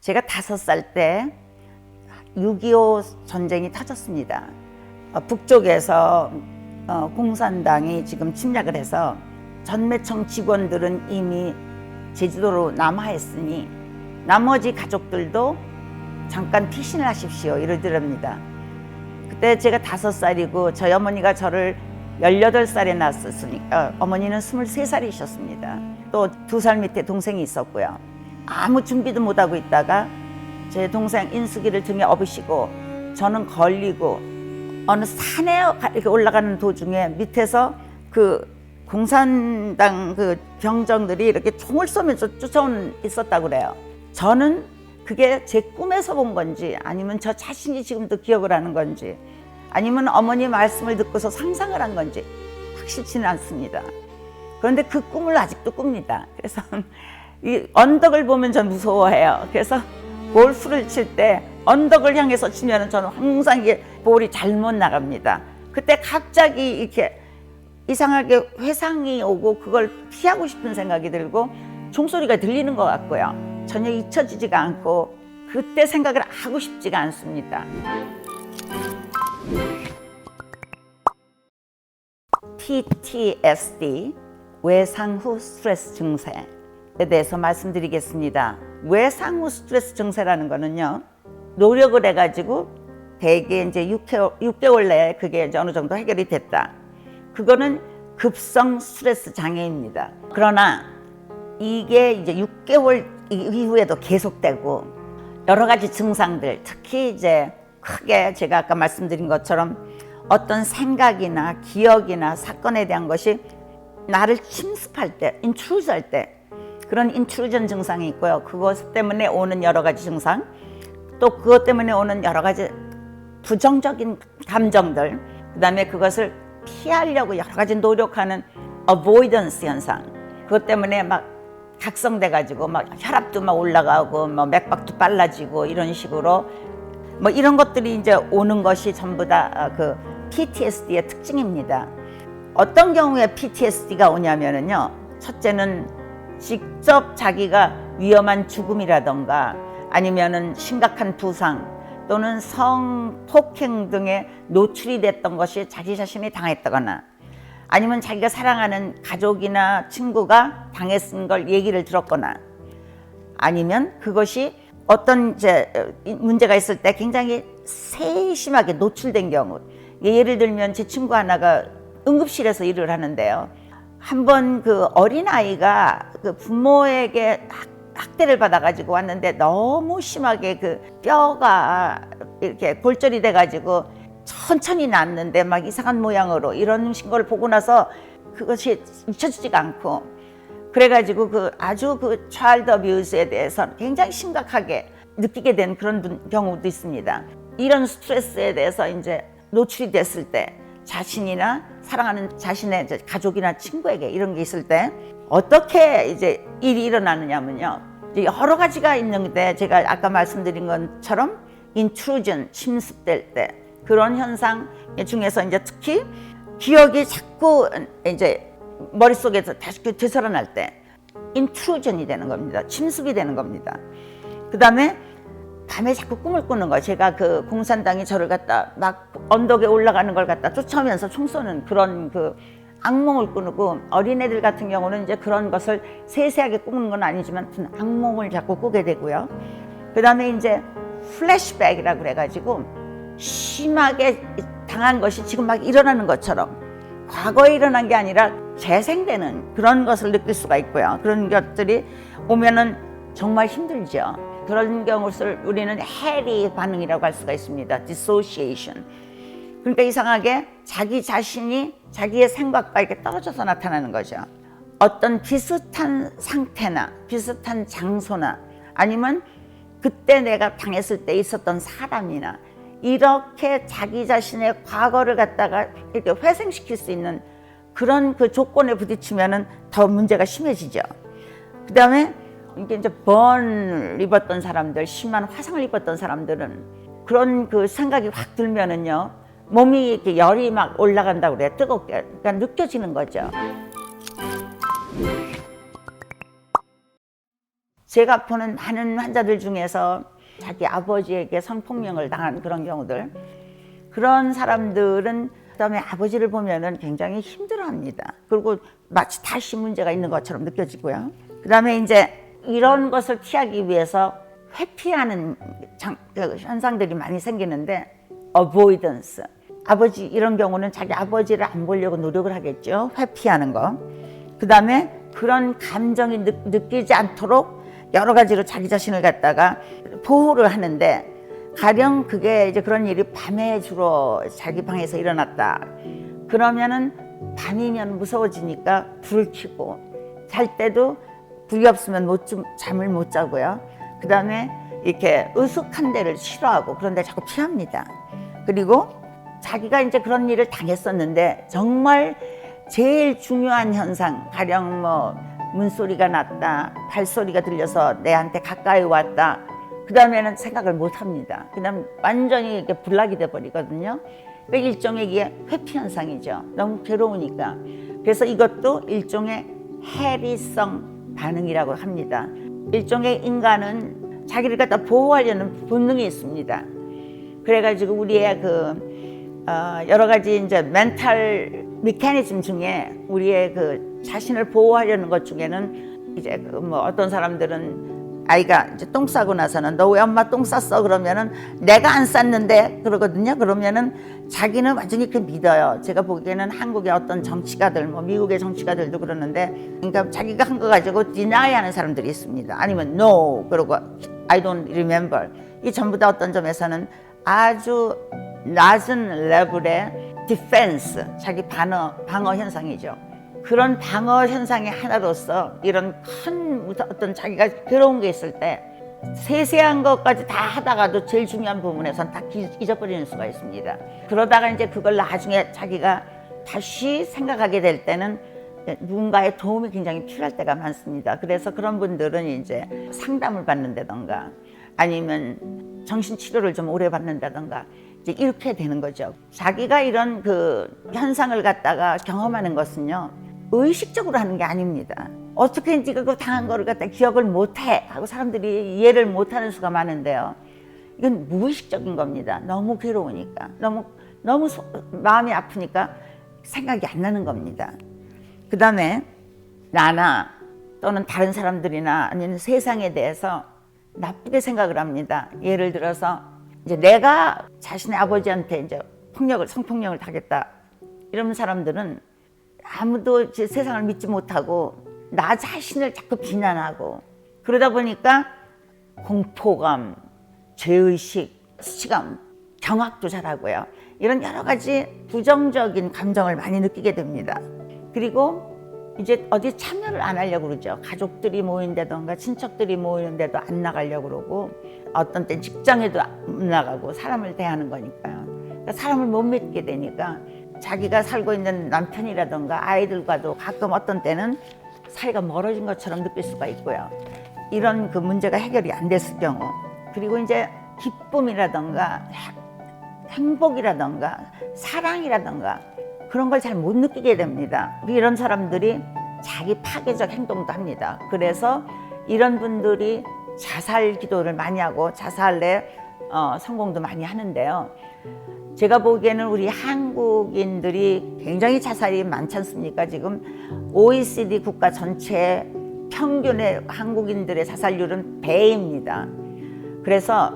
제가 5살 때 6.25 전쟁이 터졌습니다. 북쪽에서 공산당이 지금 침략을 해서 전매청 직원들은 이미 제주도로 남하했으니 나머지 가족들도 잠깐 피신을 하십시오 이러더랍니다. 그때 제가 5살이고 저희 어머니가 저를 18살에 낳았으니까 어머니는 23살이셨습니다. 또 2살 밑에 동생이 있었고요. 아무 준비도 못하고 있다가 제 동생 인숙이를 등에 업으시고 저는 걸리고 어느 산에 이렇게 올라가는 도중에 밑에서 그 공산당 그 병정들이 이렇게 총을 쏘면서 쫓아오는 있었다고 그래요. 저는 그게 제 꿈에서 본 건지 아니면 저 자신이 지금도 기억을 하는 건지 아니면 어머니 말씀을 듣고서 상상을 한 건지 확실치는 않습니다. 그런데 그 꿈을 아직도 꿉니다. 그래서 이 언덕을 보면 전 무서워해요. 그래서 골프를 칠 때 언덕을 향해서 치면 저는 항상 이게 볼이 잘못 나갑니다. 그때 갑자기 이렇게 이상하게 회상이 오고 그걸 피하고 싶은 생각이 들고 총소리가 들리는 것 같고요. 전혀 잊혀지지가 않고 그때 생각을 하고 싶지가 않습니다. PTSD, 외상 후 스트레스 증세에 대해서 말씀드리겠습니다. 외상 후 스트레스 증세라는 거는요, 노력을 해가지고 대개 이제 6개월 내에 그게 이제 어느 정도 해결이 됐다. 그거는 급성 스트레스 장애입니다. 그러나 이게 이제 6개월 이후에도 계속되고 여러 가지 증상들, 특히 이제 크게 제가 아까 말씀드린 것처럼 어떤 생각이나 기억이나 사건에 대한 것이 나를 침습할 때, 인트루즈할 때 그런 인트루전 증상이 있고요. 그것 때문에 오는 여러 가지 증상, 또 그것 때문에 오는 여러 가지 부정적인 감정들, 그 다음에 그것을 피하려고 여러 가지 노력하는 avoidance 현상, 그것 때문에 막 각성돼가지고 막 혈압도 막 올라가고 뭐 맥박도 빨라지고 이런 식으로 뭐 이런 것들이 이제 오는 것이 전부 다 그 PTSD의 특징입니다. 어떤 경우에 PTSD가 오냐면은요, 첫째는 직접 자기가 위험한 죽음이라던가 아니면은 심각한 부상 또는 성폭행 등에 노출이 됐던 것이 자기 자신이 당했다거나 아니면 자기가 사랑하는 가족이나 친구가 당했은 걸 얘기를 들었거나 아니면 그것이 어떤 이제 문제가 있을 때 굉장히 세심하게 노출된 경우, 예를 들면 제 친구 하나가 응급실에서 일을 하는데요. 한번 그 어린아이가 그 부모에게 학대를 받아가지고 왔는데 너무 심하게 그 뼈가 이렇게 골절이 돼가지고 천천히 낫는데 막 이상한 모양으로 이런 걸 보고 나서 그것이 잊혀지지가 않고 그래가지고 그 아주 그 차일드 어뷰스에 대해서 굉장히 심각하게 느끼게 된 그런 경우도 있습니다. 이런 스트레스에 대해서 이제 노출이 됐을 때 자신이나 사랑하는 자신의 가족이나 친구에게 이런 게 있을 때 어떻게 이제 일이 일어나느냐면요, 여러 가지가 있는데 제가 아까 말씀드린 것처럼 인트루전, 침습될 때 그런 현상 중에서 이제 특히 기억이 자꾸 이제 머릿속에서 다시 되살아날 때 인트루전이 되는 겁니다. 침습이 되는 겁니다. 그 다음에 밤에 자꾸 꿈을 꾸는 거예요. 제가 그 공산당이 저를 갖다 막 언덕에 올라가는 걸 갖다 쫓아오면서 총 쏘는 그런 그 악몽을 꾸고, 어린애들 같은 경우는 이제 그런 것을 세세하게 꾸는 건 아니지만 악몽을 자꾸 꾸게 되고요. 그 다음에 이제 플래시백이라고 그래가지고 심하게 당한 것이 지금 막 일어나는 것처럼 과거에 일어난 게 아니라 재생되는 그런 것을 느낄 수가 있고요. 그런 것들이 오면은 정말 힘들죠. 그런 경우를 우리는 해리 반응이라고 할 수가 있습니다. dissociation. 그러니까 이상하게 자기 자신이 자기의 생각과 이렇게 떨어져서 나타나는 거죠. 어떤 비슷한 상태나 비슷한 장소나 아니면 그때 내가 당했을 때 있었던 사람이나 이렇게 자기 자신의 과거를 갖다가 이렇게 회생시킬 수 있는 그런 그 조건에 부딪히면은 더 문제가 심해지죠. 그 다음에 이게 이제 번을 입었던 사람들, 심한 화상을 입었던 사람들은 그런 그 생각이 확 들면은요, 몸이 이렇게 열이 막 올라간다고 그래요. 뜨겁게. 그러니까 느껴지는 거죠. 제가 보는 많은 환자들 중에서 자기 아버지에게 성폭력을 당한 그런 경우들, 그런 사람들은 그다음에 아버지를 보면은 굉장히 힘들어합니다. 그리고 마치 다시 문제가 있는 것처럼 느껴지고요. 그다음에 이제 이런 것을 피하기 위해서 회피하는 현상들이 많이 생기는데, avoidance. 아버지 이런 경우는 자기 아버지를 안 보려고 노력을 하겠죠. 회피하는 거. 그다음에 그런 감정이 느끼지 않도록 여러 가지로 자기 자신을 갖다가 보호를 하는데, 가령 그게 이제 그런 일이 밤에 주로 자기 방에서 일어났다. 그러면은 밤이면 무서워지니까 불을 켜고, 잘 때도 불이 없으면 잠을 못 자고요. 그 다음에 이렇게 으슥한 데를 싫어하고 그런 데 자꾸 피합니다. 그리고 자기가 이제 그런 일을 당했었는데 정말 제일 중요한 현상, 가령 뭐 문소리가 났다, 발소리가 들려서 내한테 가까이 왔다, 그 다음에는 생각을 못 합니다. 그 다음 완전히 이렇게 불락이 돼 버리거든요. 그러니까 일종의 이게 회피 현상이죠. 너무 괴로우니까. 그래서 이것도 일종의 해리성 반응이라고 합니다. 일종의 인간은 자기를 갖다 보호하려는 본능이 있습니다. 그래가지고 우리의 여러 가지 이제 멘탈 메커니즘 중에 우리의 자신을 보호하려는 것 중에는 이제 뭐 어떤 사람들은 아이가 이제 똥 싸고 나서는 너 왜 엄마 똥 쌌어? 그러면은 내가 안 쌌는데 그러거든요. 그러면은 자기는 완전히 믿어요. 제가 보기에는 한국의 어떤 정치가들, 뭐 미국의 정치가들도 그러는데, 그러니까 자기가 한 거 가지고 deny 하는 사람들이 있습니다. 아니면 no, 그러고 I don't remember. 이 전부 다 어떤 점에서는 아주 낮은 레벨의 디펜스, 자기 방어 현상이죠. 그런 방어 현상의 하나로서 이런 큰 어떤 자기가 괴로운 게 있을 때 세세한 것까지 다 하다가도 제일 중요한 부분에선 다 잊어버리는 수가 있습니다. 그러다가 이제 그걸 나중에 자기가 다시 생각하게 될 때는 누군가의 도움이 굉장히 필요할 때가 많습니다. 그래서 그런 분들은 이제 상담을 받는다던가 아니면 정신치료를 좀 오래 받는다던가 이제 이렇게 되는 거죠. 자기가 이런 현상을 갖다가 경험하는 것은요, 의식적으로 하는 게 아닙니다. 어떻게 네가 그 당한 거를 갖다 기억을 못해 하고 사람들이 이해를 못하는 수가 많은데요, 이건 무의식적인 겁니다. 너무 괴로우니까, 너무 마음이 아프니까 생각이 안 나는 겁니다. 그 다음에 나나 또는 다른 사람들이나 아니면 세상에 대해서 나쁘게 생각을 합니다. 예를 들어서 이제 내가 자신의 아버지한테 이제 성폭력을 당했다, 이런 사람들은 아무도 이제 세상을 믿지 못하고 나 자신을 자꾸 비난하고, 그러다 보니까 공포감, 죄의식, 수치감, 경악도 잘하고요. 이런 여러 가지 부정적인 감정을 많이 느끼게 됩니다. 그리고 이제 어디 참여를 안 하려고 그러죠. 가족들이 모인다던가 친척들이 모이는데도 안 나가려고 그러고, 어떤 때 직장에도 안 나가고, 사람을 대하는 거니까요. 그러니까 사람을 못 믿게 되니까 자기가 살고 있는 남편이라던가 아이들과도 가끔 어떤 때는 사이가 멀어진 것처럼 느낄 수가 있고요. 이런 문제가 해결이 안 됐을 경우, 그리고 이제 기쁨이라던가 행복이라던가 사랑이라던가 그런 걸 잘 못 느끼게 됩니다. 이런 사람들이 자기 파괴적 행동도 합니다. 그래서 이런 분들이 자살 기도를 많이 하고 자살에 성공도 많이 하는데요. 제가 보기에는 우리 한국인들이 굉장히 자살이 많지 않습니까? 지금 OECD 국가 전체 평균의 한국인들의 자살률은 배입니다. 그래서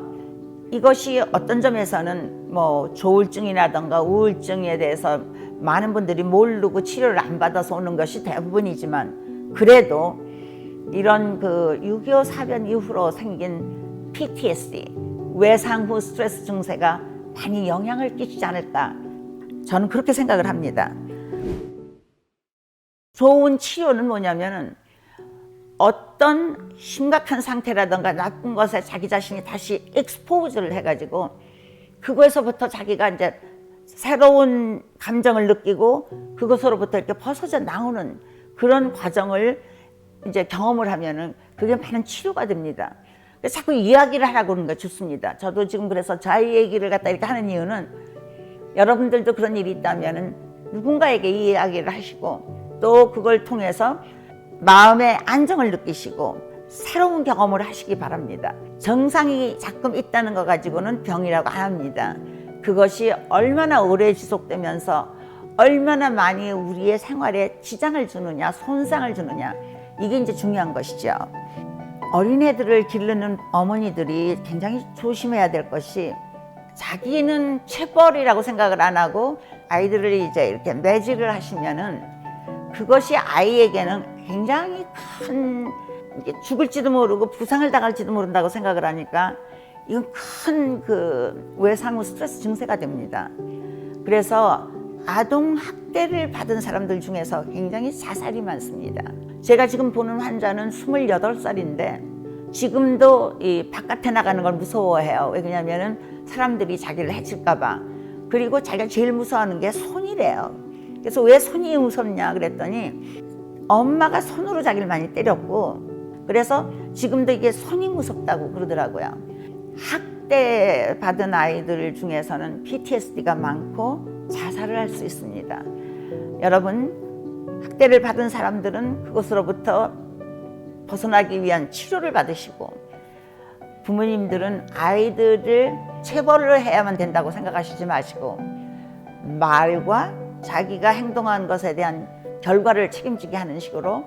이것이 어떤 점에서는 뭐 조울증이라든가 우울증에 대해서 많은 분들이 모르고 치료를 안 받아서 오는 것이 대부분이지만, 그래도 이런 6.25 사변 이후로 생긴 PTSD, 외상 후 스트레스 증세가 많이 영향을 끼치지 않을까, 저는 그렇게 생각을 합니다. 좋은 치료는 뭐냐면은 어떤 심각한 상태라든가 나쁜 것에 자기 자신이 다시 익스포즈를 해가지고 그거에서부터 자기가 이제 새로운 감정을 느끼고 그것으로부터 이렇게 벗어져 나오는 그런 과정을 이제 경험을 하면은 그게 많은 치료가 됩니다. 자꾸 이야기를 하라고 하는 거 좋습니다. 저도 지금 그래서 자기 얘기를 갖다 이렇게 하는 이유는, 여러분들도 그런 일이 있다면은 누군가에게 이야기를 하시고 또 그걸 통해서 마음의 안정을 느끼시고 새로운 경험을 하시기 바랍니다. 정상이 자꾸 있다는 거 가지고는 병이라고 안 합니다. 그것이 얼마나 오래 지속되면서 얼마나 많이 우리의 생활에 지장을 주느냐, 손상을 주느냐, 이게 이제 중요한 것이죠. 어린애들을 기르는 어머니들이 굉장히 조심해야 될 것이, 자기는 체벌이라고 생각을 안 하고 아이들을 이제 이렇게 매질을 하시면은 그것이 아이에게는 굉장히 큰, 죽을지도 모르고 부상을 당할지도 모른다고 생각을 하니까 이건 큰 그 외상후 스트레스 증세가 됩니다. 그래서 아동 학대를 받은 사람들 중에서 굉장히 자살이 많습니다. 제가 지금 보는 환자는 28살인데 지금도 이 바깥에 나가는 걸 무서워해요. 왜냐하면 사람들이 자기를 해칠까 봐. 그리고 자기가 제일 무서워하는 게 손이래요. 그래서 왜 손이 무섭냐 그랬더니 엄마가 손으로 자기를 많이 때렸고, 그래서 지금도 이게 손이 무섭다고 그러더라고요. 학대 받은 아이들 중에서는 PTSD가 많고 자살을 할 수 있습니다. 여러분, 학대를 받은 사람들은 그것으로부터 벗어나기 위한 치료를 받으시고, 부모님들은 아이들을 체벌을 해야만 된다고 생각하시지 마시고 말과 자기가 행동한 것에 대한 결과를 책임지게 하는 식으로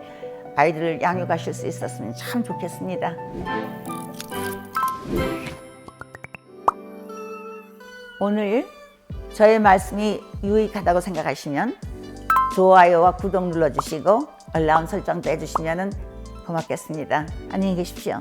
아이들을 양육하실 수 있었으면 참 좋겠습니다. 오늘 저의 말씀이 유익하다고 생각하시면 좋아요와 구독 눌러주시고 알람 설정도 해주시면 고맙겠습니다. 안녕히 계십시오.